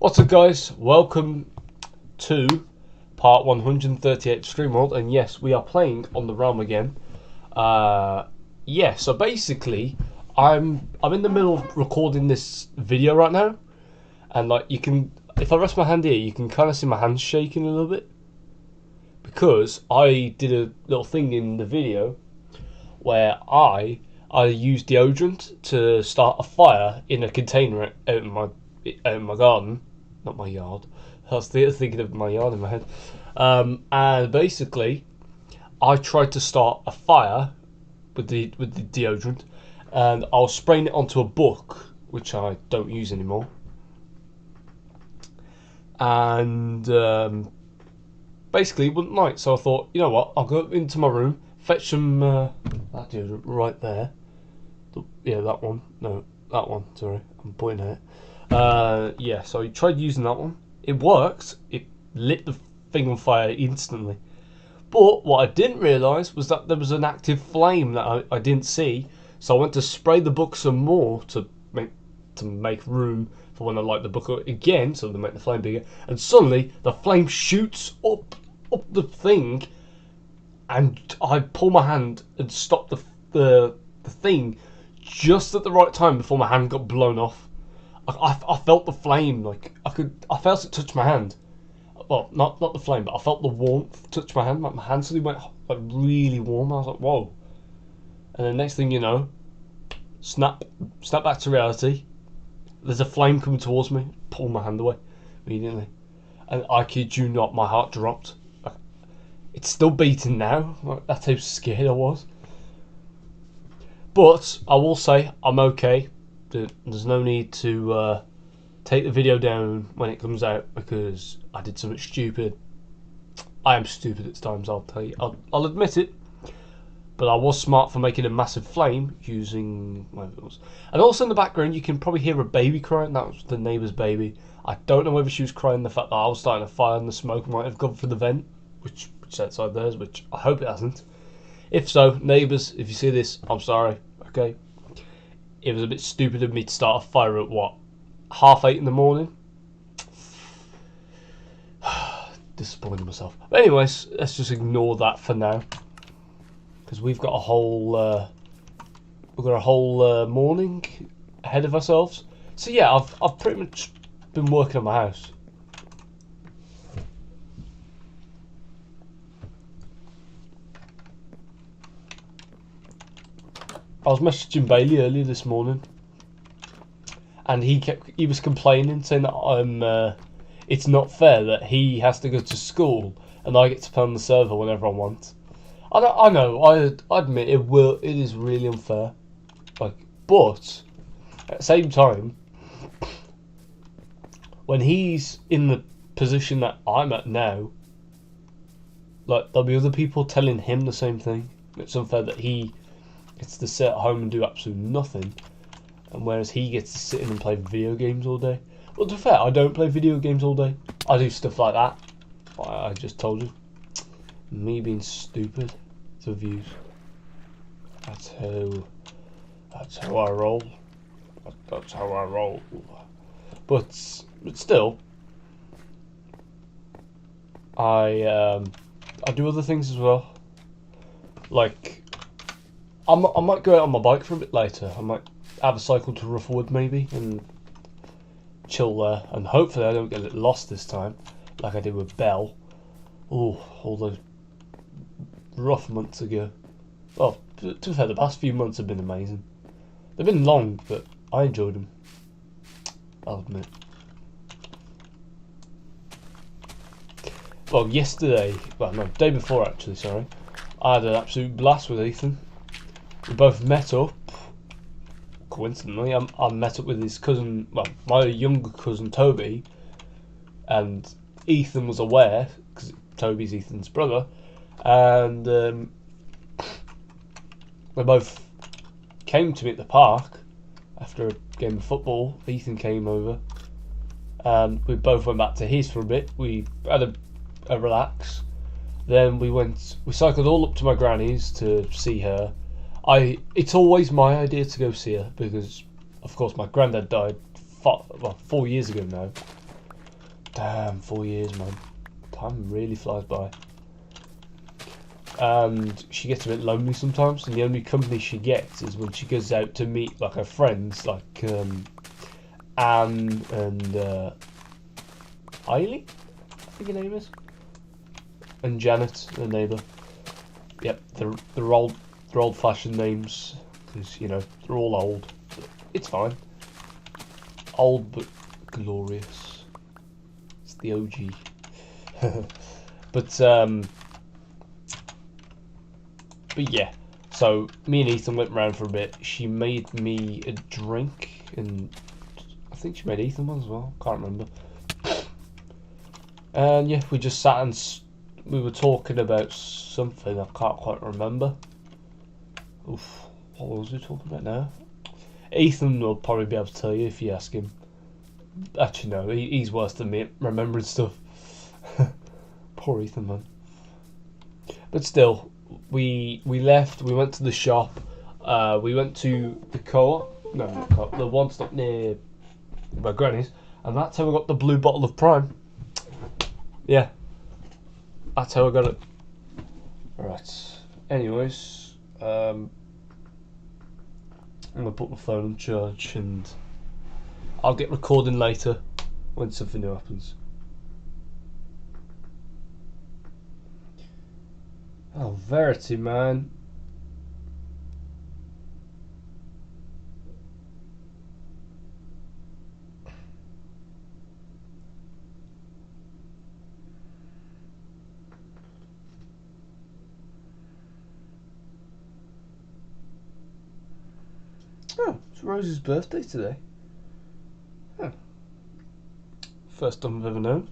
What's up, guys? Welcome to part 138 of Stream World, and yes, we are playing on the Realm again. So basically, I'm in the middle of recording this video right now, and like you can, if I rest my hand here, you can kind of see my hands shaking a little bit because I did a little thing in the video where I used deodorant to start a fire in a container out in my garden. Not my yard. I was thinking of my yard in my head. And basically, I tried to start a fire with the deodorant, and I was spraying it onto a book, which I don't use anymore. And basically, it wasn't light, so I thought, you know what? I'll go into my room, fetch some that deodorant right there. Yeah, that one. No, that one. Sorry, I'm pointing at it. So I tried using that one. It worked. It lit the thing on fire instantly. But what I didn't realise was that there was an active flame that I didn't see. So I went to spray the book some more to make room for when I light the book again, so to make the flame bigger. And suddenly the flame shoots up the thing, and I pull my hand and stop the thing just at the right time before my hand got blown off. I felt the flame, like I felt it touch my hand. Well, not the flame, but I felt the warmth touch my hand. Like my hand suddenly went like really warm. I was like, whoa! And the next thing you know, snap back to reality. There's a flame coming towards me. Pull my hand away immediately, and I kid you not, my heart dropped. It's still beating now. Like, that's how scared I was. But I will say I'm okay. There's no need to take the video down when it comes out because I did something stupid. I am stupid at times, I'll tell you. I'll admit it. But I was smart for making a massive flame using my vehicles. And also in the background you can probably hear a baby crying. That was the neighbour's baby. I don't know whether she was crying the fact that I was starting a fire and the smoke might have gone through the vent, which is outside theirs, which I hope it hasn't. If so, neighbours, if you see this, I'm sorry, okay? It was a bit stupid of me to start a fire at what, 8:30 in the morning. Disappointed myself. But anyways, let's just ignore that for now, because we've got a whole morning ahead of ourselves. So yeah, I've pretty much been working on my house. I was messaging Bailey earlier this morning, and he was complaining, saying that it's not fair that he has to go to school and I get to play on the server whenever I want. I know, I admit it is really unfair. But at the same time, when he's in the position that I'm at now, there'll be other people telling him the same thing. It's unfair that he gets to sit at home and do absolutely nothing, and whereas he gets to sit in and play video games all day. Well, to be fair, I don't play video games all day. I do stuff like that. I just told you. Me being stupid to views. That's how I roll. That's how I roll. But still, I do other things as well. Like, I might go out on my bike for a bit later. I might have a cycle to Roughwood maybe and chill there. And hopefully I don't get lost this time like I did with Belle. Oh, all those rough months ago. Well, to be fair, the past few months have been amazing. They've been long, but I enjoyed them. I'll admit. Well, day before actually, sorry. I had an absolute blast with Ethan. We both met up. Coincidentally, I met up with his cousin, my younger cousin Toby, and Ethan was aware because Toby's Ethan's brother, and they both came to me at the park after a game of football. Ethan came over, and we both went back to his for a bit. We had a relax. Then we cycled all up to my granny's to see her. It's always my idea to go see her because, of course, my granddad died 4 years ago now, Damn, 4 years, man. Time really flies by. And she gets a bit lonely sometimes, and the only company she gets is when she goes out to meet like her friends, like Anne and Eiley, I think her name is, and Janet, her neighbour. Yep, they're old-fashioned names because, you know, they're all old. It's fine. Old but glorious. It's the OG. But yeah, so me and Ethan went round for a bit. She made me a drink, and I think she made Ethan one as well. Can't remember. And yeah, we just sat and we were talking about something I can't quite remember. Oof, what was we talking about now? Ethan will probably be able to tell you if you ask him. Actually, no, he's worse than me at remembering stuff. Poor Ethan, man. But still, we left. We went to the shop. We went to the co-op. No, not co-op. The one stop near my granny's, and that's how I got the blue bottle of Prime. Yeah, that's how I got it. Right. Anyways, I'm gonna put my phone on charge, and I'll get recording later when something new happens. Oh, Verity, man. Oh, it's Rose's birthday today. Oh. First time I've ever known.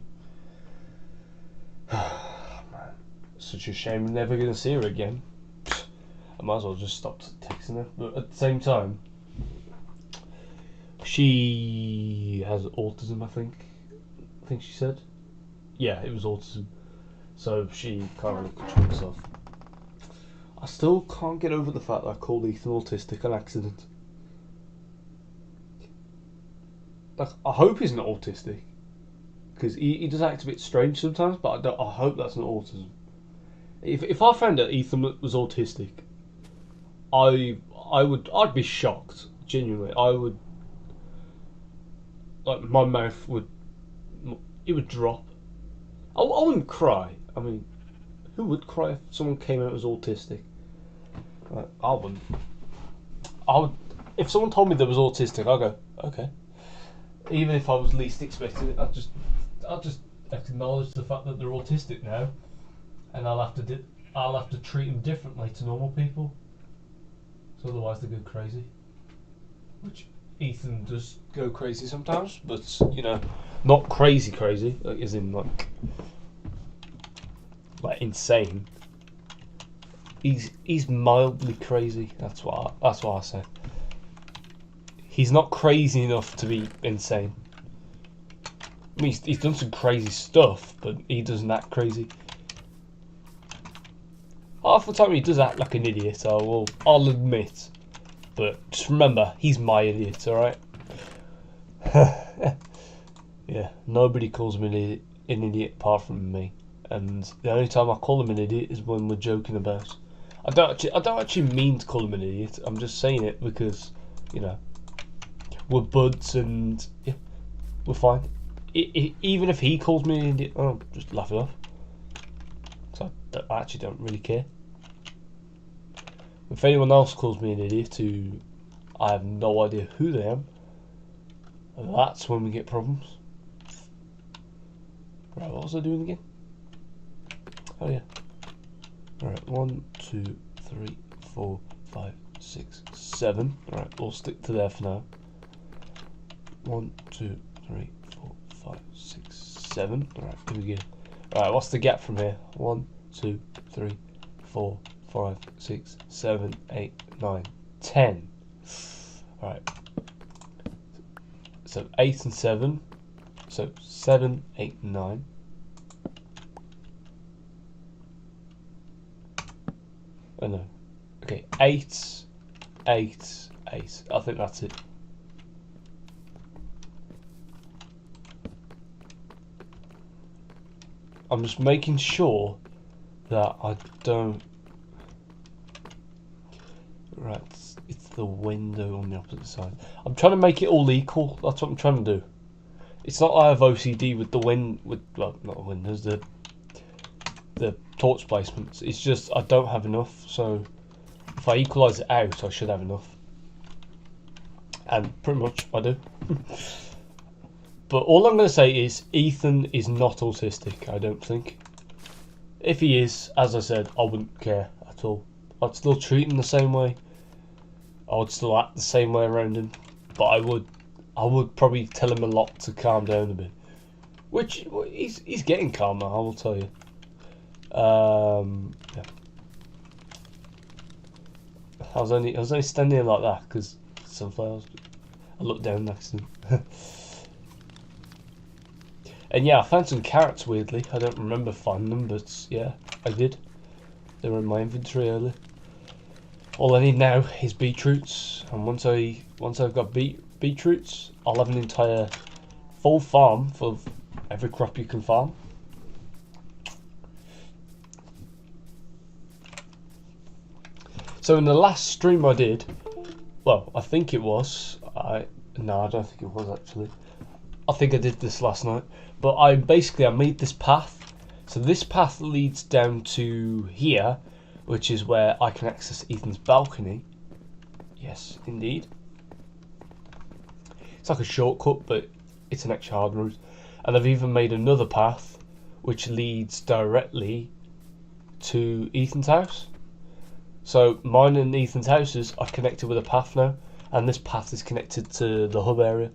Man, such a shame we're never going to see her again. I might as well just stop texting her. But at the same time, she has autism, I think. I think she said. Yeah, it was autism. So she can't really control herself. I still can't get over the fact that I called Ethan autistic on accident. Like, I hope he's not autistic, because he does act a bit strange sometimes. But I hope that's not autism. If I found out Ethan was autistic, I'd be shocked. Genuinely, I would. Like, my mouth would, it would drop. I wouldn't cry. I mean, who would cry if someone came out as autistic? Like, I wouldn't. I would. If someone told me they was autistic, I'd go, okay. Even if I was least expecting it, I'd just acknowledge the fact that they're autistic now, and I'll have to treat them differently to normal people. So otherwise they go crazy. Which Ethan does go crazy sometimes, but, you know, not crazy, like, as in like insane. He's mildly crazy. That's what I say. He's not crazy enough to be insane. I mean, he's done some crazy stuff, but he doesn't act crazy. Half the time he does act like an idiot, I'll admit. But just remember, he's my idiot, alright? Yeah, nobody calls him an idiot apart from me. And the only time I call him an idiot is when we're joking about. I don't actually mean to call him an idiot. I'm just saying it because, you know, we're buds and yeah, we're fine. Even if he calls me an idiot, I'll just laugh it off. So I actually don't really care. If anyone else calls me an idiot who I have no idea who they are, that's when we get problems. Right, what was I doing again? Oh yeah. Alright, 1, 2, 3, 4, 5, 6, 7. Alright, we'll stick to there for now. 1, 2, 3, 4, 5, 6, 7. Alright, here we go. Alright, what's the gap from here? 1, 2, 3, 4, 5, 6, 7, 8, 9, 10. Alright. So 8 and 7. So 7, 8, and 9. Oh no. Okay, 8, 8, 8. I think that's it. I'm just making sure that I don't. Right, it's the window on the opposite side. I'm trying to make it all equal. That's what I'm trying to do. It's not I have OCD with the well, not the windows, the torch placements. It's just I don't have enough. So if I equalise it out, I should have enough. And pretty much I do. But all I'm going to say is Ethan is not autistic, I don't think. If he is, as I said, I wouldn't care at all. I'd still treat him the same way. I would still act the same way around him. But I would probably tell him a lot to calm down a bit. Which, he's getting calmer, I will tell you. Yeah. I was only standing there like that because sunflowers. I looked down next to him. And yeah, I found some carrots weirdly. I don't remember finding them, but yeah, I did. They were in my inventory earlier. All I need now is beetroots, and once I've got beetroots, I'll have an entire full farm full of every crop you can farm. So in the last stream I did, well, I think it was, no, I don't think it was actually. I think I did this last night, but I made this path. So this path leads down to here, which is where I can access Ethan's balcony. Yes, indeed. It's like a shortcut, but it's an extra hard route. And I've even made another path, which leads directly to Ethan's house. So mine and Ethan's houses are connected with a path now, and this path is connected to the hub area.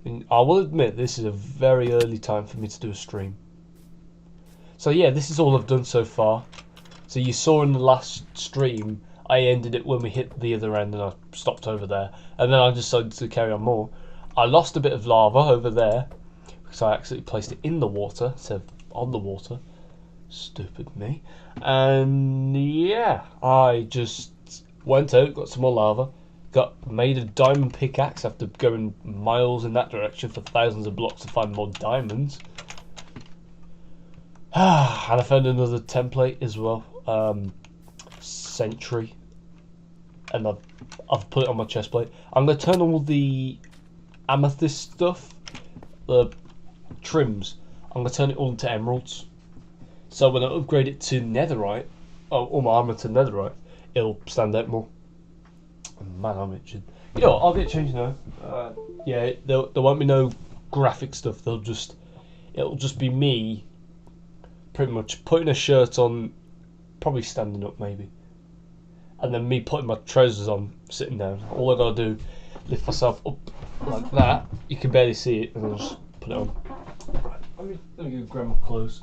And I will admit this is a very early time for me to do a stream. So yeah, this is all I've done so far. So you saw in the last stream, I ended it when we hit the other end and I stopped over there. And then I decided to carry on more. I lost a bit of lava over there because I actually placed it in the water instead of on the water. Stupid me. And yeah, I just went out, got some more lava, made a diamond pickaxe after going miles in that direction for thousands of blocks to find more diamonds. And I found another template as well, Sentry, and I've put it on my chest plate. I'm going to turn all the amethyst stuff, the trims, I'm going to turn it all into emeralds. So when I upgrade it to netherite, all my armour to netherite, it'll stand out more. Man, I'm itching. You know what, I'll get changed now. Yeah, there won't be no graphic stuff. It'll just be me pretty much putting a shirt on, probably standing up maybe, and then me putting my trousers on, sitting down. All I gotta do, lift myself up like that. You can barely see it, and I'll just put it on. Right, let me go grab my clothes.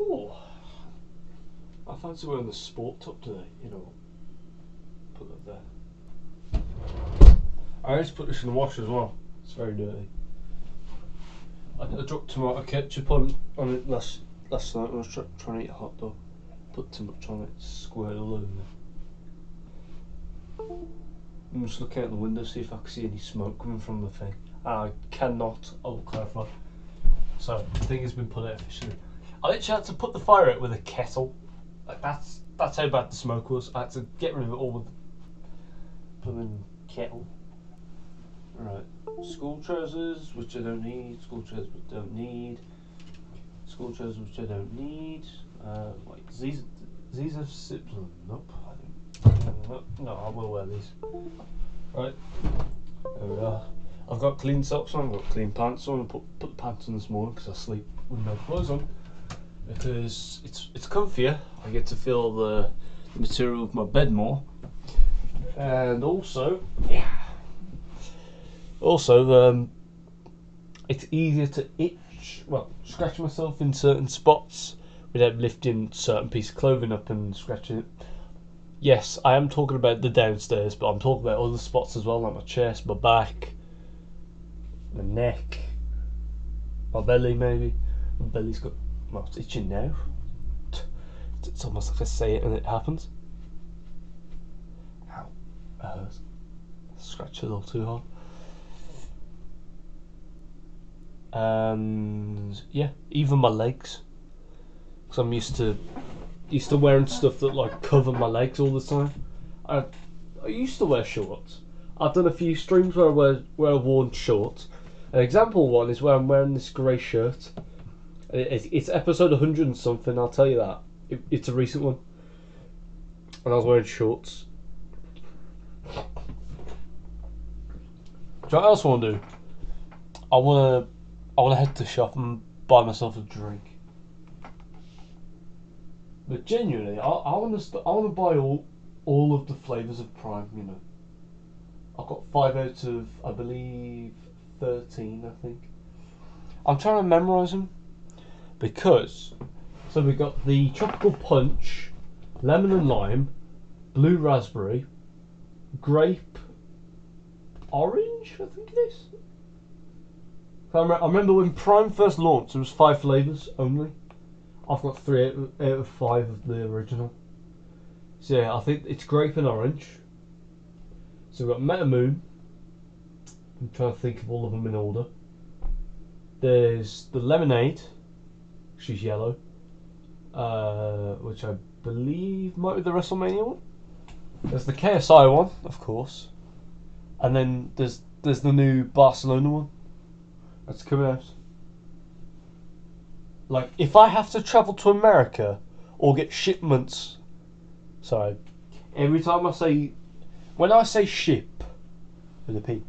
Oh, I fancy wearing the sport top today. You know, put that there. I just put this in the wash as well. It's very dirty. I dropped tomato ketchup on it last night when I was trying to eat a hot dog. Put too much on it, squirted all over me. I'm just looking out the window, see if I can see any smoke coming from the thing. I cannot, I will clarify. So the thing has been put out officially. I literally had to put the fire out with a kettle. Like that's how bad the smoke was. I had to get rid of it all with the kettle. Right, school trousers, which I don't need. School trousers, which I don't need. School trousers, which I don't need. Wait, these are simple. Nope, I don't. No, I will wear these. Right, there we are. I've got clean socks on. I've got clean pants on. I put the pants on this morning because I sleep with no clothes on. Because it's comfier. I get to feel the material of my bed more. And also, yeah. Also, it's easier to scratch myself in certain spots without lifting certain piece of clothing up and scratching it. Yes, I am talking about the downstairs, but I'm talking about other spots as well, like my chest, my back, my neck, my belly maybe. My belly's got, well, it's itching now. It's almost like I say it and it happens. It hurts. Scratch a little too hard. And yeah, even my legs, because I'm used to wearing stuff that like cover my legs all the time. I used to wear shorts. I've done a few streams where I've worn shorts. An example one is where I'm wearing this grey shirt. It's episode 100 and something. I'll tell you that. It's a recent one, and I was wearing shorts. Do you know what else I want to do? I want to head to the shop and buy myself a drink. But genuinely, I want to buy all of the flavours of Prime. You know, I've got 5 out of, I believe, 13. I think. I'm trying to memorise them because we've got the tropical punch, lemon and lime, blue raspberry, grape, orange. I think it is. I remember when Prime first launched, there was 5 flavours only. I've got 3 out of 5 of the original. So yeah, I think it's grape and orange. So we've got Meta Moon. I'm trying to think of all of them in order. There's the lemonade, which is yellow, which I believe might be the WrestleMania one. There's the KSI one, of course, and then there's the new Barcelona one that's coming out. Like, if I have to travel to America or get shipments, sorry, every time when I say ship with a P,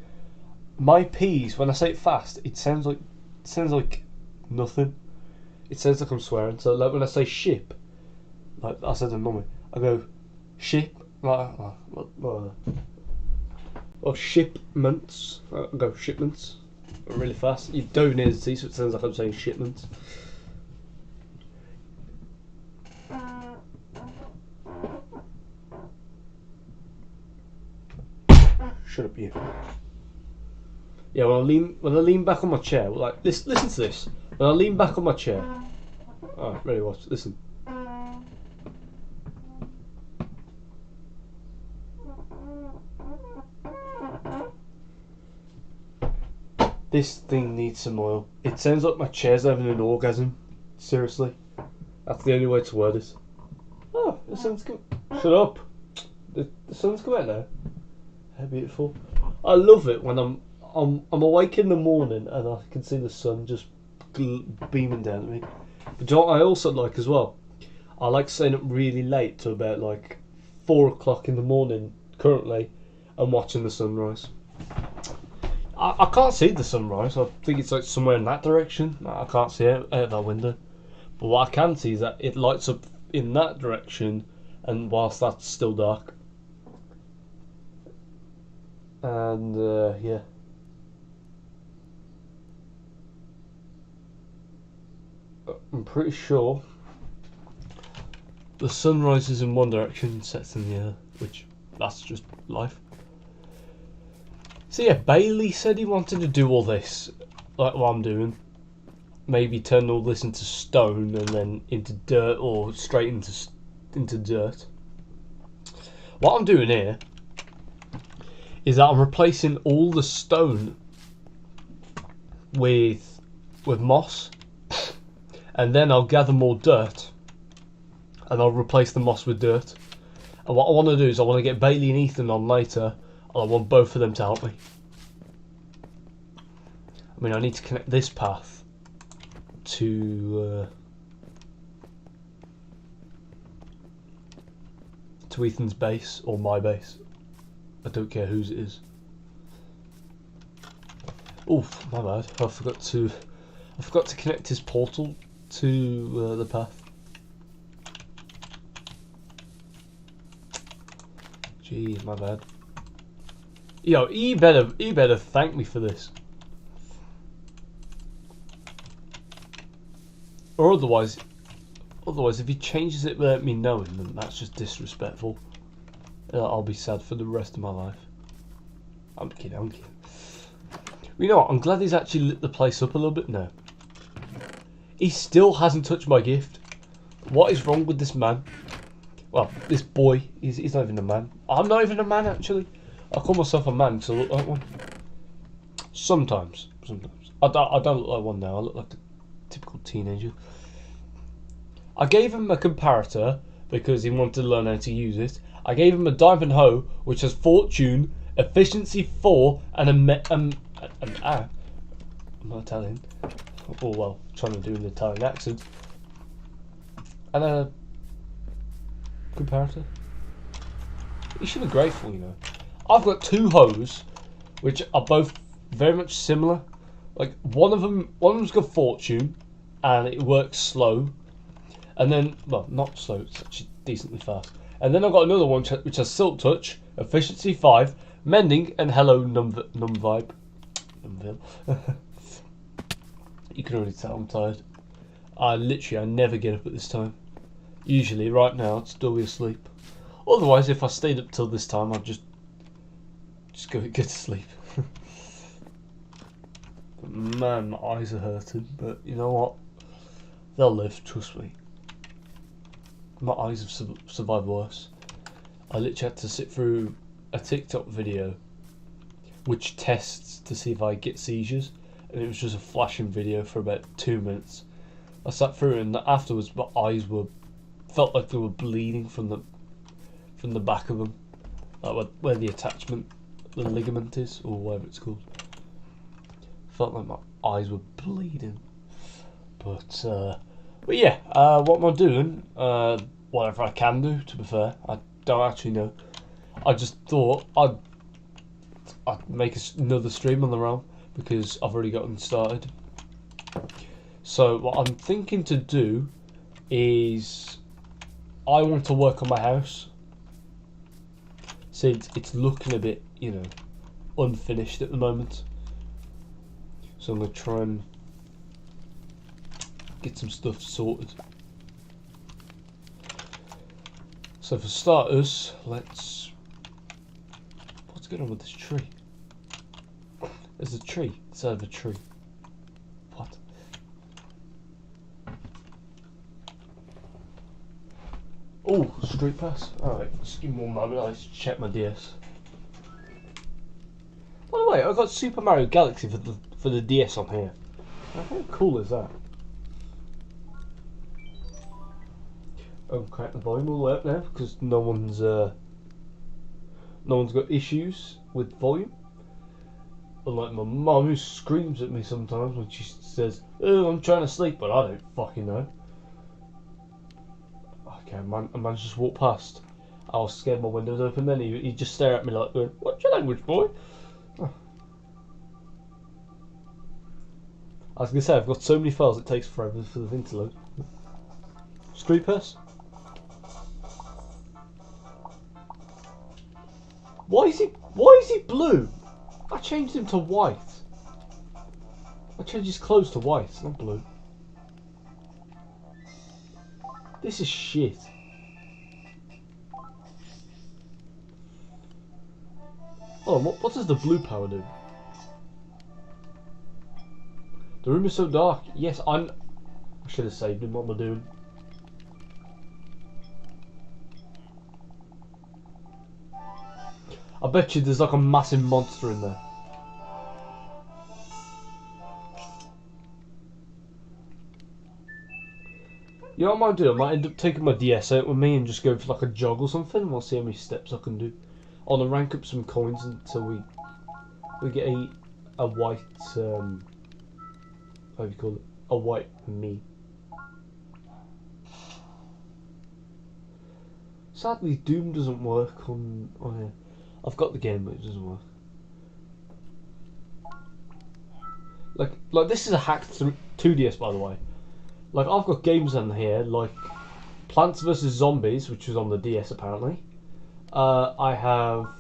my P's, when I say it fast, it sounds like nothing. It sounds like I'm swearing. So like when I say ship, like I said to Mummy, I go ship, or shipments. I go shipments really fast. You don't need to see, so it sounds like I'm saying shipments. Shut up, you. Yeah, when I lean back on my chair, like listen to this. When I lean back on my chair, alright, ready, watch. Listen. This thing needs some oil. It sounds like my chair's having an orgasm. Seriously, that's the only way to word it. Oh, the sun's come. Shut up. The sun's come out now. How beautiful. I love it when I'm awake in the morning and I can see the sun just beaming down at me. But you know what I also like as well? I like staying up really late till about like 4 o'clock in the morning currently and watching the sunrise. I can't see the sunrise. I think it's like somewhere in that direction. I can't see it out that window. But what I can see is that it lights up in that direction, and whilst that's still dark. And yeah. I'm pretty sure the sun rises in one direction, sets in the other, which that's just life. So yeah, Bailey said he wanted to do all this, like what I'm doing. Maybe turn all this into stone and then into dirt, or straight into dirt. What I'm doing here is that I'm replacing all the stone with moss, and then I'll gather more dirt and I'll replace the moss with dirt. And what I want to do is I want to get Bailey and Ethan on later, and I want both of them to help me. I mean, I need to connect this path to Ethan's base, or my base. I don't care whose it is. Oof, my bad. I forgot to connect his portal to the path. Jeez, my bad. Yo, he better thank me for this. Or otherwise, if he changes it without me knowing, then that's just disrespectful. I'll be sad for the rest of my life. I'm kidding. You know what? I'm glad he's actually lit the place up a little bit now. He still hasn't touched my gift. What is wrong with this man? Well, this boy. He's not even a man. I'm not even a man, actually. I call myself a man because I look like one. Sometimes. I don't look like one now. I look like a typical teenager. I gave him a comparator because he wanted to learn how to use it. I gave him a diamond hoe which has fortune, efficiency 4, and I'm not Italian. Oh well, trying to do an Italian accent. And a comparator. You should be grateful, you know. I've got 2 hoes, which are both very much similar. Like one of them's got fortune, and it works slow. And then, well, not slow, it's actually decently fast. And then I've got another one which has silk touch, efficiency 5, mending, and hello num vibe. You can already tell I'm tired. I never get up at this time. Usually, right now, I'd still be asleep. Otherwise, if I stayed up till this time, I'd just go to sleep. Man, my eyes are hurting, but you know what? They'll live, trust me. My eyes have survived worse. I literally had to sit through a TikTok video which tests to see if I get seizures, and it was just a flashing video for about 2 minutes. I sat through it, and afterwards my eyes felt like they were bleeding from the back of them, like where the attachment, the ligament is, or whatever it's called. Felt like my eyes were bleeding. But yeah, what am I doing? Whatever I can do, to be fair. I don't actually know. I just thought I'd make another stream on the realm because I've already gotten started. So what I'm thinking to do is I want to work on my house. See, it's looking a bit, you know, unfinished at the moment. So I'm going to try and get some stuff sorted. So for starters, let's what's going on with this tree? There's a tree inside of a tree. What? Oh, street pass. Alright, just give me 1 moment, I'll just check my DS. By the way, I got Super Mario Galaxy for the DS on here. How cool is that? I'll crank the volume all the way up now because no one's got issues with volume. Unlike my mum, who screams at me sometimes when she says, "Oh, I'm trying to sleep," but I don't fucking know. Okay, a man just walked past. I was scared my windows open. Then he just stared at me like, "What's your language, boy?" Oh. I was gonna say I've got so many files it takes forever for the thing to load. Street pass. Why is he blue? I changed him to white. I changed his clothes to white, not blue. This is shit. Oh, what does the blue power do? The room is so dark. Yes, I should have saved him. What am I doing? I bet you there's like a massive monster in there. You know what I might do? I might end up taking my DS out with me and just go for like a jog or something, and we'll see how many steps I can do. I want to rank up some coins until we get a white how do you call it? A white me. Sadly, Doom doesn't work on here. I've got the game, but it doesn't work. Like this is a hacked 2DS, by the way. Like I've got games on here like Plants vs Zombies, which was on the DS apparently. I have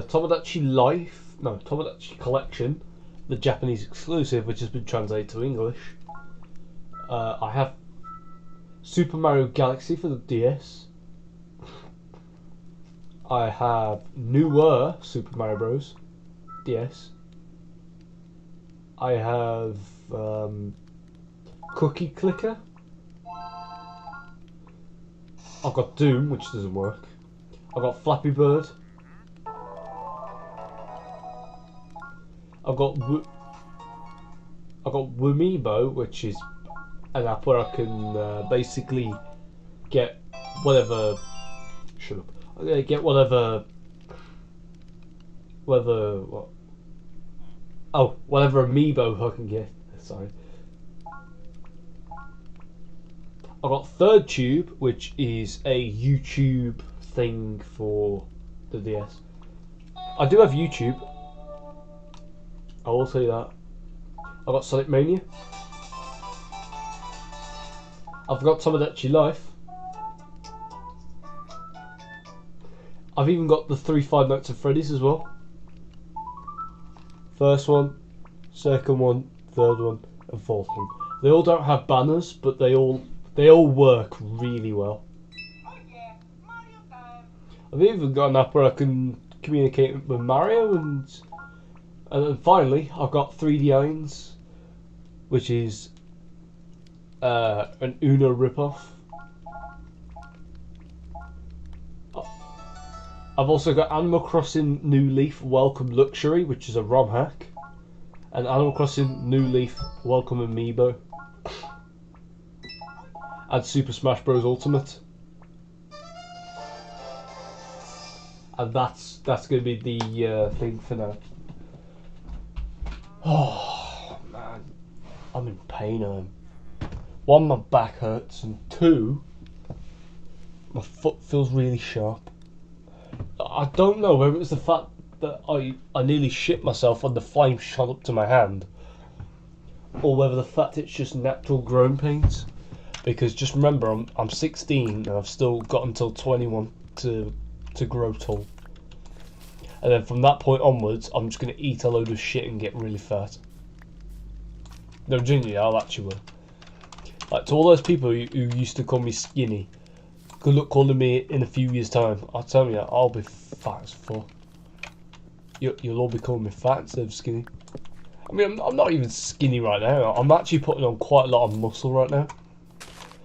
Tomodachi Collection, the Japanese exclusive, which has been translated to English. I have Super Mario Galaxy for the DS. I have newer Super Mario Bros. DS. I have Cookie Clicker. I've got Doom, which doesn't work. I've got Flappy Bird. I've got Woomiibo, which is an app where I can basically get whatever. Shut up. I'm gonna get whatever. What? Oh, whatever amiibo I can get. Sorry. I've got Third Tube, which is a YouTube thing for the DS. I do have YouTube. I will say that. I've got Sonic Mania. I've got Tomodachi Life. I've even got the 3 Five Nights at Freddy's as well. First one, second one, third one, and fourth one. They all don't have banners, but they all work really well. I've even got an app where I can communicate with Mario, and then finally I've got 3D Irons, which is an Uno ripoff. I've also got Animal Crossing New Leaf Welcome Luxury, which is a ROM hack, and Animal Crossing New Leaf Welcome Amiibo, and Super Smash Bros. Ultimate. And that's going to be the thing for now. Oh man, I'm in pain. One, my back hurts, and two, my foot feels really sharp. I don't know whether it's the fact that I nearly shit myself when the flame shot up to my hand, or whether the fact it's just natural growing pains. Because just remember, I'm 16 and I've still got until 21 to grow tall. And then from that point onwards, I'm just going to eat a load of shit and get really fat. No, genuinely, I'll actually will. Like, to all those people who used to call me skinny, good luck calling me in a few years' time. I'll tell you, I'll be fat as fuck. You'll all be calling me fat instead of skinny. I mean, I'm not even skinny right now. I'm actually putting on quite a lot of muscle right now.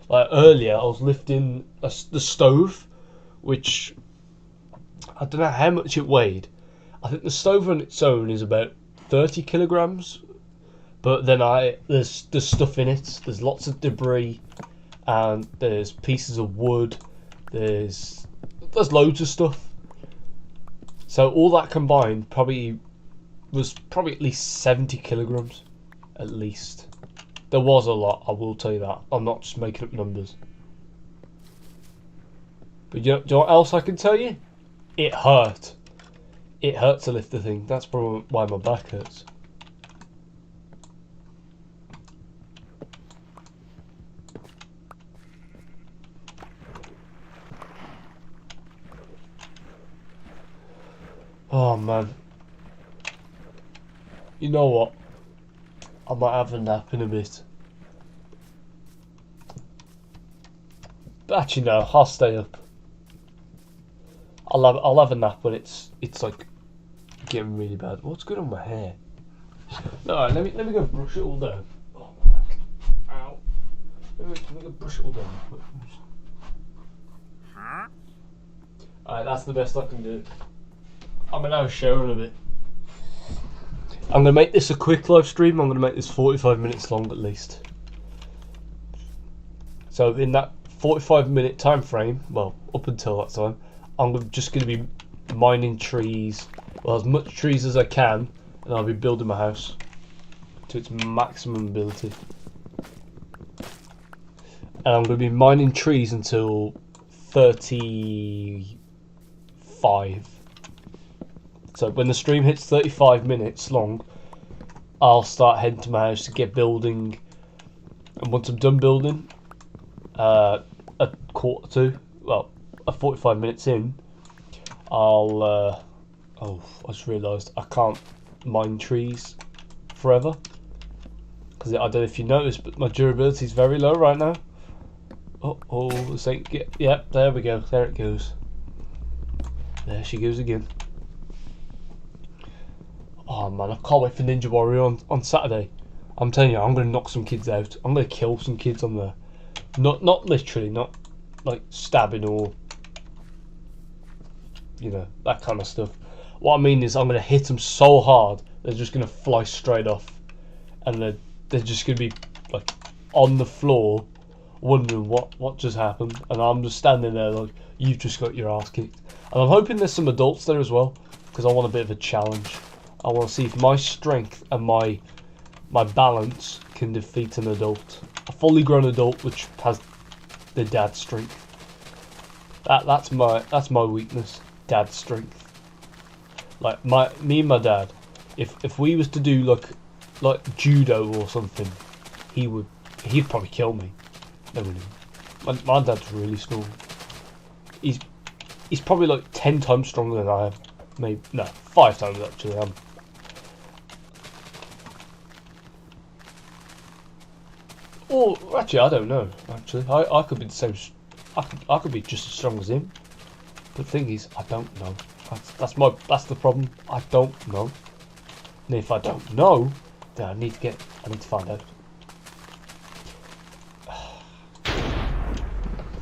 Like earlier, I was lifting the stove, which I don't know how much it weighed. I think the stove on its own is about 30 kilograms, but then there's stuff in it. There's lots of debris, and there's pieces of wood. There's loads of stuff. So all that combined was probably at least 70 kilograms, at least. There was a lot, I will tell you that. I'm not just making up numbers. But do you know what else I can tell you? It hurt. It hurt to lift the thing. That's probably why my back hurts. Oh man. You know what? I might have a nap in a bit. But actually no, I'll stay up. I'll have a nap when it's like getting really bad. What's going on with my hair? Alright, let me go brush it all down. Oh my back. Ow. Let me go brush it all down. Alright, that's the best I can do. I'm gonna have a shower in a bit. I'm going to make this a quick live stream. I'm going to make this 45 minutes long at least. So in that 45-minute time frame, well, up until that time, I'm just going to be mining trees, well, as much trees as I can, and I'll be building my house to its maximum ability. And I'm going to be mining trees until 35. So when the stream hits 35 minutes long, I'll start heading to my house to get building. And once I'm done building, a quarter to, well, 45 minutes in, oh, I just realised I can't mine trees forever. Because I don't know if you noticed, but my durability is very low right now. Oh, this ain't yeah, there we go. There it goes. There she goes again. Oh man, I can't wait for Ninja Warrior on Saturday. I'm telling you, I'm going to knock some kids out. I'm going to kill some kids on there. Not literally, not like stabbing or you know, that kind of stuff. What I mean is I'm going to hit them so hard they're just going to fly straight off, and they're just going to be like on the floor wondering what just happened, and I'm just standing there like, you've just got your ass kicked. And I'm hoping there's some adults there as well, because I want a bit of a challenge. I want to see if my strength and my balance can defeat an adult, a fully grown adult which has the dad strength. That's my weakness, dad strength. Like me and my dad, if we was to do like judo or something, he'd probably kill me. No, really. My dad's really strong. He's probably like 10 times stronger than I am. Maybe no, 5 times actually. Or actually, I don't know. Actually, I could be the same. I could be just as strong as him. But the thing is, I don't know. That's the problem. I don't know. And if I don't know, then I need to find out.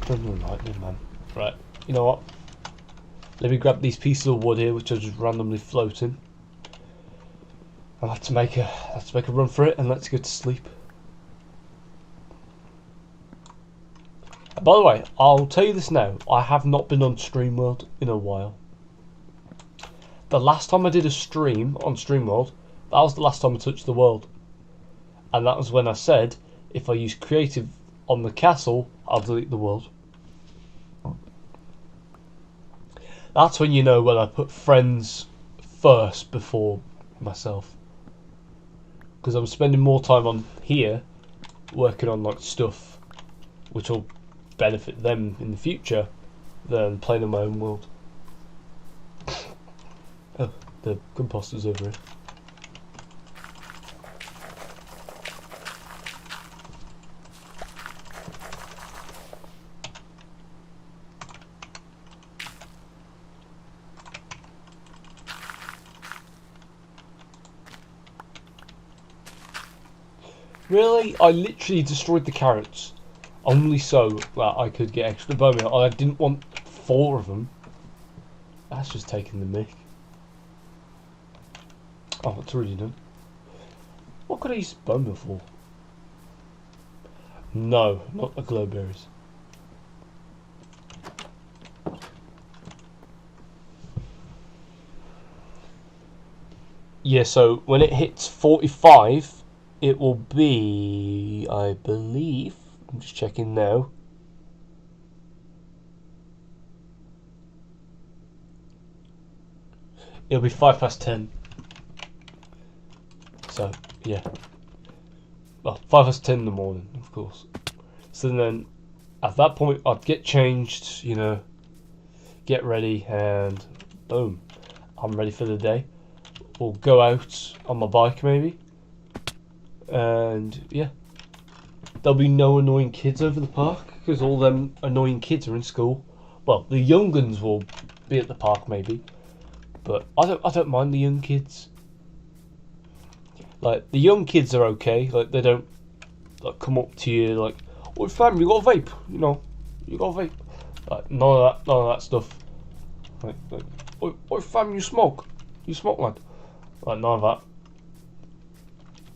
Thunder and lightning, man. Right. You know what? Let me grab these pieces of wood here, which are just randomly floating. And let's make a run for it, and let's go to sleep. By the way, I'll tell you this now, I have not been on StreamWorld in a while. The last time I did a stream on StreamWorld, that was the last time I touched the world. And that was when I said, if I use creative on the castle, I'll delete the world. That's when you know when I put friends first before myself. Because I'm spending more time on here, working on like stuff which will benefit them in the future than playing in my own world. Oh, the composter's over here. Really? I literally destroyed the carrots. Only so that I could get extra bone meal. I didn't want 4 of them. That's just taking the mick. Oh, it's already done. What could I use bone meal for? No, not the glow berries. Yeah, so when it hits 45, it will be, I believe, I'm just checking now. It'll be 10:05. So, yeah. Well, 10:05 in the morning, of course. So then, at that point, I'd get changed, you know, get ready, and boom, I'm ready for the day. We'll go out on my bike, maybe. And, yeah. There'll be no annoying kids over the park, because all them annoying kids are in school. Well, the young uns will be at the park, maybe. But I don't mind the young kids. Like, the young kids are okay. Like, they don't like come up to you like, "Oh, fam, you got a vape?" You know, you got a vape. Like, none of that stuff. Like, "Oh, fam, you smoke? You smoke, lad?" Like, none of that.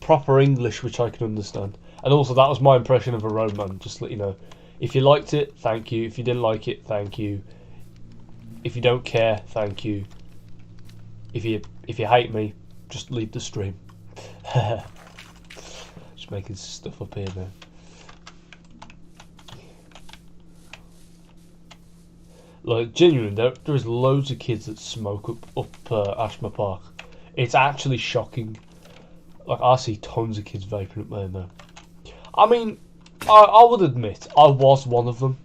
Proper English, which I can understand. And also, that was my impression of a roadman. Just to let you know, if you liked it, thank you. If you didn't like it, thank you. If you don't care, thank you. If you hate me, just leave the stream. Just making stuff up here, man. Like, genuinely, there is loads of kids that smoke up Ashmore Park. It's actually shocking. Like, I see tons of kids vaping up there now. I mean, I would admit, I was one of them.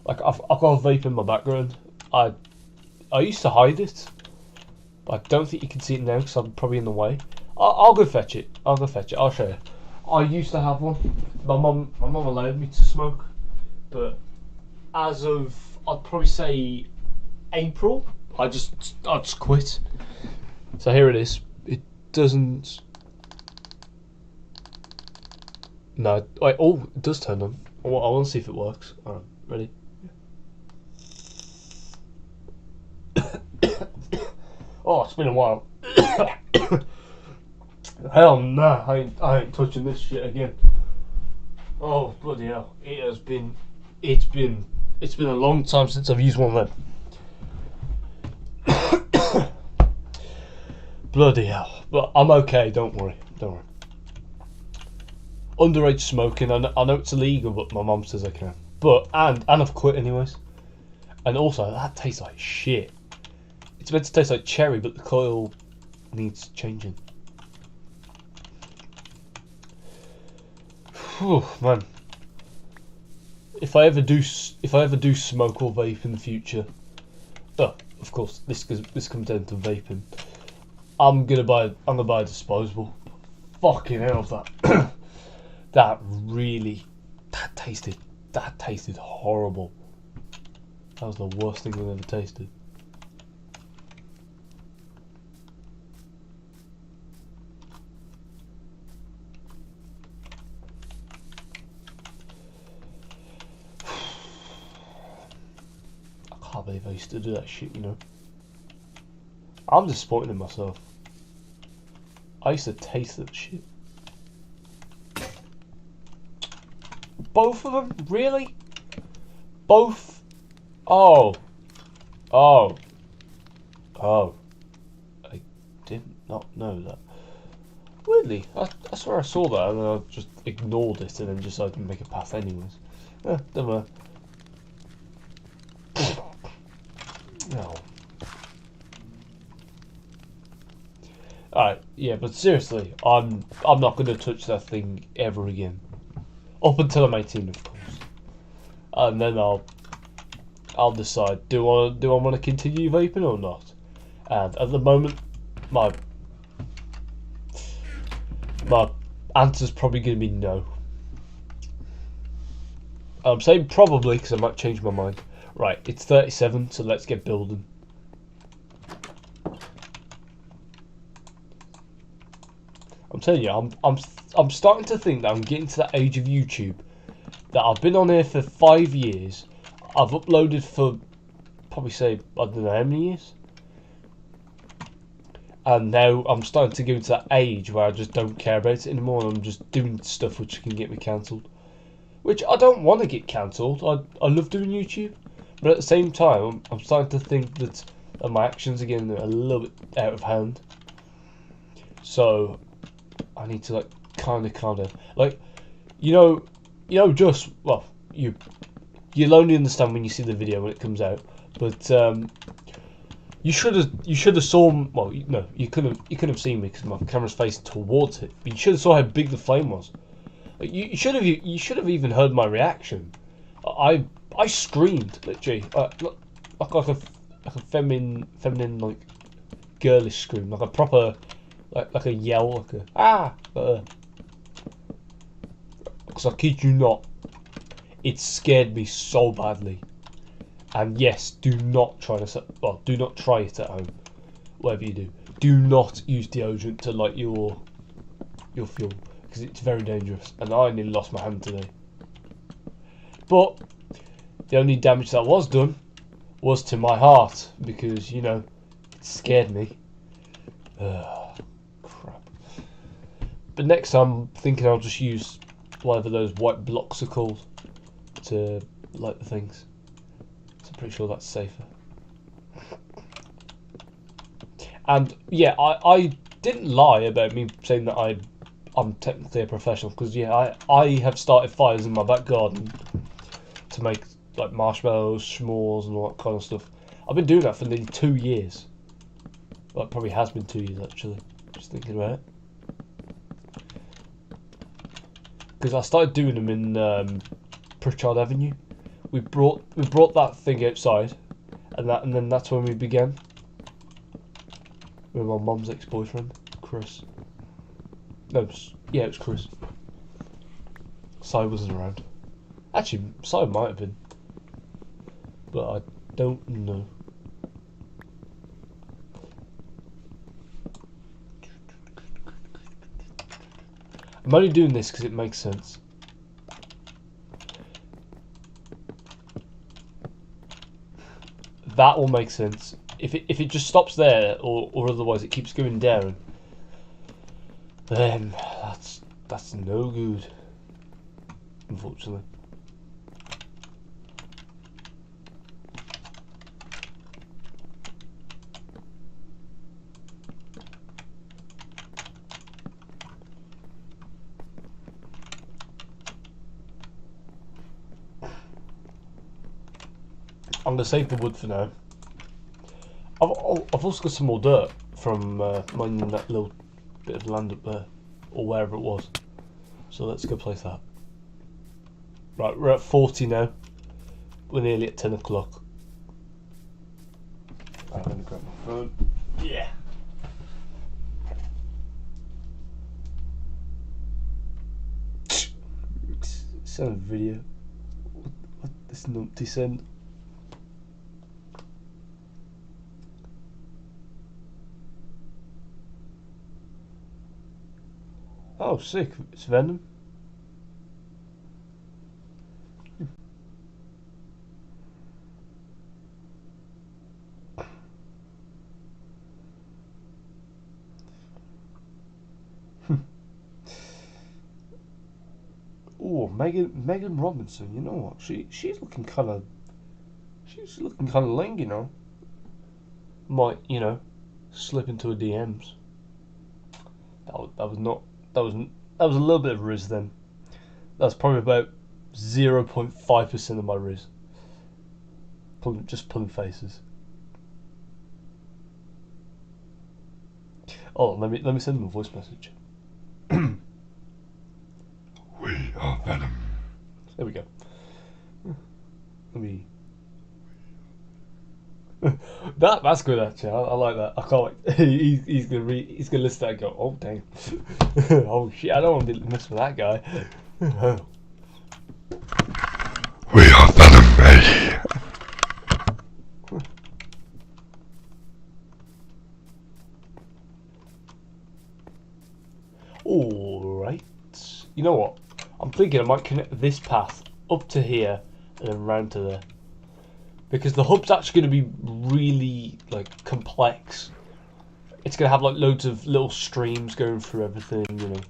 Like, I've got a vape in my background. I used to hide it, but I don't think you can see it now because I'm probably in the way. I'll go fetch it. I'll show you. I used to have one. My mum allowed me to smoke, but as of, I'd probably say April, I just quit. So here it is. It doesn't. No, wait. Oh, it does turn on. I want to see if it works. All right, ready? Oh, it's been a while. Hell nah, I ain't touching this shit again. Oh bloody hell! It's been a long time since I've used one of them. Bloody hell! But I'm okay. Don't worry. Underage smoking. I know it's illegal, but my mum says I can. But and I've quit anyways. And also that tastes like shit. It's meant to taste like cherry, but the coil needs changing. Whew, man. If I ever do smoke or vape in the future, oh, of course this comes down to vaping. I'm gonna buy a disposable. Fucking hell, that that tasted horrible. That was the worst thing I've ever tasted. I can't believe I used to do that shit, you know. I'm disappointed in myself. I used to taste that shit. Both of them? Really? Both? Oh. I did not know that. Weirdly, I swear I saw that and then I just ignored it and then decided to make a path anyways. Never mind. No. Alright, yeah, but seriously, I'm not gonna touch that thing ever again. Up until I'm 18, of course. And then I'll decide, do I want to continue vaping or not? And at the moment, my answer's probably going to be no. I'm saying probably because I might change my mind. Right, it's 37, so let's get building. I'm telling you, I'm starting to think that I'm getting to that age of YouTube that I've been on here for 5 years. I've uploaded for probably say I don't know how many years, and now I'm starting to go to that age where I just don't care about it anymore, and I'm just doing stuff which can get me cancelled. Which I don't want to get cancelled. I love doing YouTube, but at the same time, I'm starting to think that my actions are getting a little bit out of hand. So I need to kind of like, you know, just well, you'll only understand when you see the video when it comes out. But you should have saw. Well, no, you couldn't have seen me because my camera's facing towards it. But you should have saw how big the flame was. You should have even heard my reaction. I screamed literally like a feminine like girlish scream, like a proper like a yell, like a because I kid you not, it scared me so badly. And yes, do not try it at home. Whatever you do, do not use deodorant to light your fuel because it's very dangerous. And I nearly lost my hand today. But the only damage that was done was to my heart because you know it scared me. Crap. But next time, I'm thinking I'll just use whatever those white blocks are called to light the things. So I'm pretty sure that's safer. And yeah, I didn't lie about me saying that I'm technically a professional, because yeah, I have started fires in my back garden to make like marshmallows, s'mores and all that kind of stuff. I've been doing that for nearly 2 years. Well, it probably has been 2 years actually, just thinking about it. Because I started doing them in Pritchard Avenue. We brought that thing outside, and then that's when we began. With my mum's ex-boyfriend, Chris. No, it was Chris. Si wasn't around. Actually, Si might have been, but I don't know. I'm only doing this because it makes sense. That will make sense if it just stops there, or otherwise it keeps going down, then that's no good, unfortunately. I'm gonna save the wood for now. I've also got some more dirt from mining that little bit of land up there, or wherever it was. So let's go place that. Right, we're at 40 now. We're nearly at 10 o'clock. I'm gonna grab my phone. Yeah. Send a video. What this numpty send? Oh, sick. It's Venom. Oh, Megan Robinson. You know what? She's looking kind of lame. You know. Might slip into her DMs. That was a little bit of riz then. That's probably about 0.5% of my riz. Just pulling faces. Oh, let me send them a voice message. We are Venom. There we go. Let me. That's good actually. I like that. I can't wait. He's gonna listen to that and go, oh dang. Oh shit, I don't want to mess with that guy. We are Venom, eh? Alright. You know what? I'm thinking I might connect this path up to here and then round to there. Because the hub's actually going to be really complex. It's going to have loads of little streams going through everything, you know.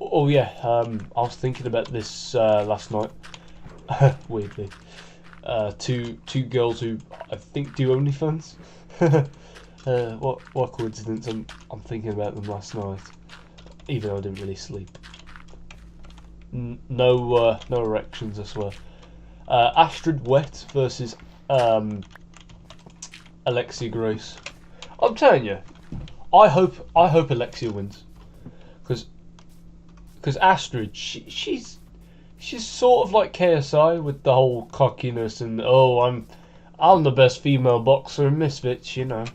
Oh yeah, I was thinking about this last night. Weirdly, two girls who I think do OnlyFans. What coincidence? I'm thinking about them last night, even though I didn't really sleep. No erections, I swear. Astrid Wet versus Alexia Grace. I'm telling you, I hope Alexia wins, because Astrid, she's sort of like KSI with the whole cockiness and I'm the best female boxer in Misfits, you know,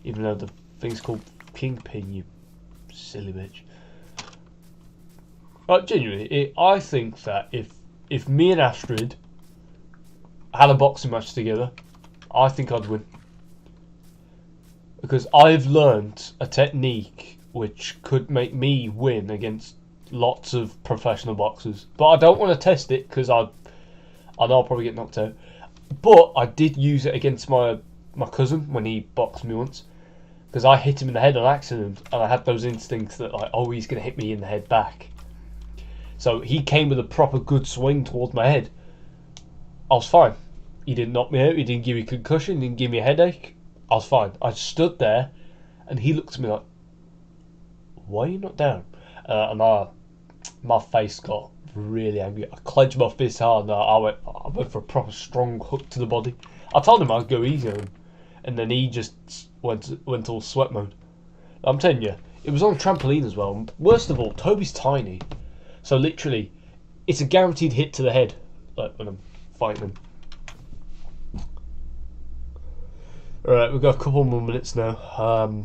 even though the thing's called Kingpin, you silly bitch. Genuinely, I think that if me and Astrid had a boxing match together, I think I'd win. Because I've learnt a technique which could make me win against lots of professional boxers. But I don't want to test it because I know I'll probably get knocked out. But I did use it against my cousin when he boxed me once. Because I hit him in the head on accident and I had those instincts that he's going to hit me in the head back. So he came with a proper good swing towards my head. I was fine. He didn't knock me out, he didn't give me a concussion, he didn't give me a headache. I was fine. I stood there and he looked at me like, why are you not down? And my face got really angry. I clenched my fist hard and I went for a proper strong hook to the body. I told him I'd go easy on him. And then he just went all sweat mode. I'm telling you, it was on a trampoline as well. Worst of all, Toby's tiny. So literally, it's a guaranteed hit to the head, when I'm fighting him. Alright, we've got a couple more minutes now.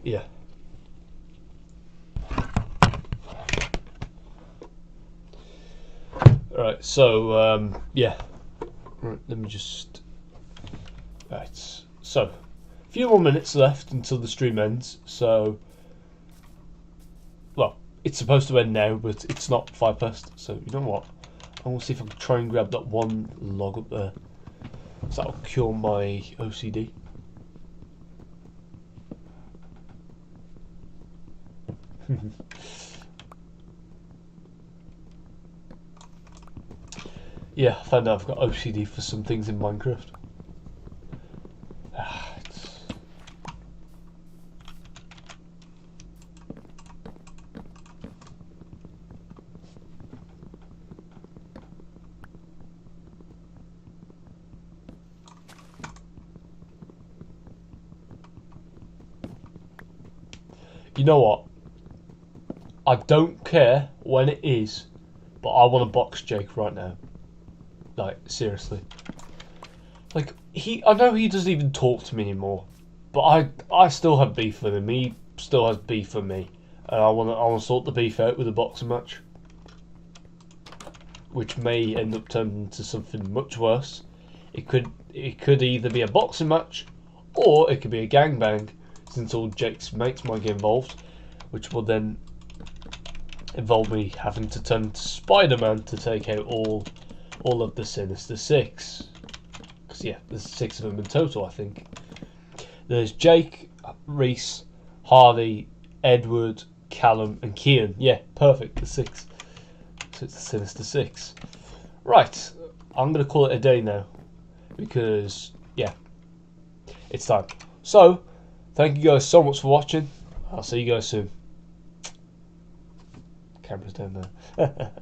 Yeah. Alright, so, yeah. Right, let me just... Right, so, a few more minutes left until the stream ends, so... Well, it's supposed to end now, but it's not 5 past. So you know what? I'm gonna see if I can try and grab that one log up there. So that'll cure my OCD. Yeah, I found out I've got OCD for some things in Minecraft. You know what? I don't care when it is, but I want to box Jake right now. Like, seriously. Like, I know he doesn't even talk to me anymore, but I still have beef with him. He still has beef with me, and I want to sort the beef out with a boxing match, which may end up turning into something much worse. It could either be a boxing match, or it could be a gangbang, since all Jake's mates might get involved, which will then involve me having to turn to Spider-Man to take out all of the Sinister Six. Because yeah, there's 6 of them in total, I think. There's Jake, Reese, Hardy, Edward, Callum, and Kian. Yeah, perfect. The 6. So it's the Sinister Six. Right, I'm gonna call it a day now because yeah, it's time. So, thank you guys so much for watching. I'll see you guys soon. Camera's down there.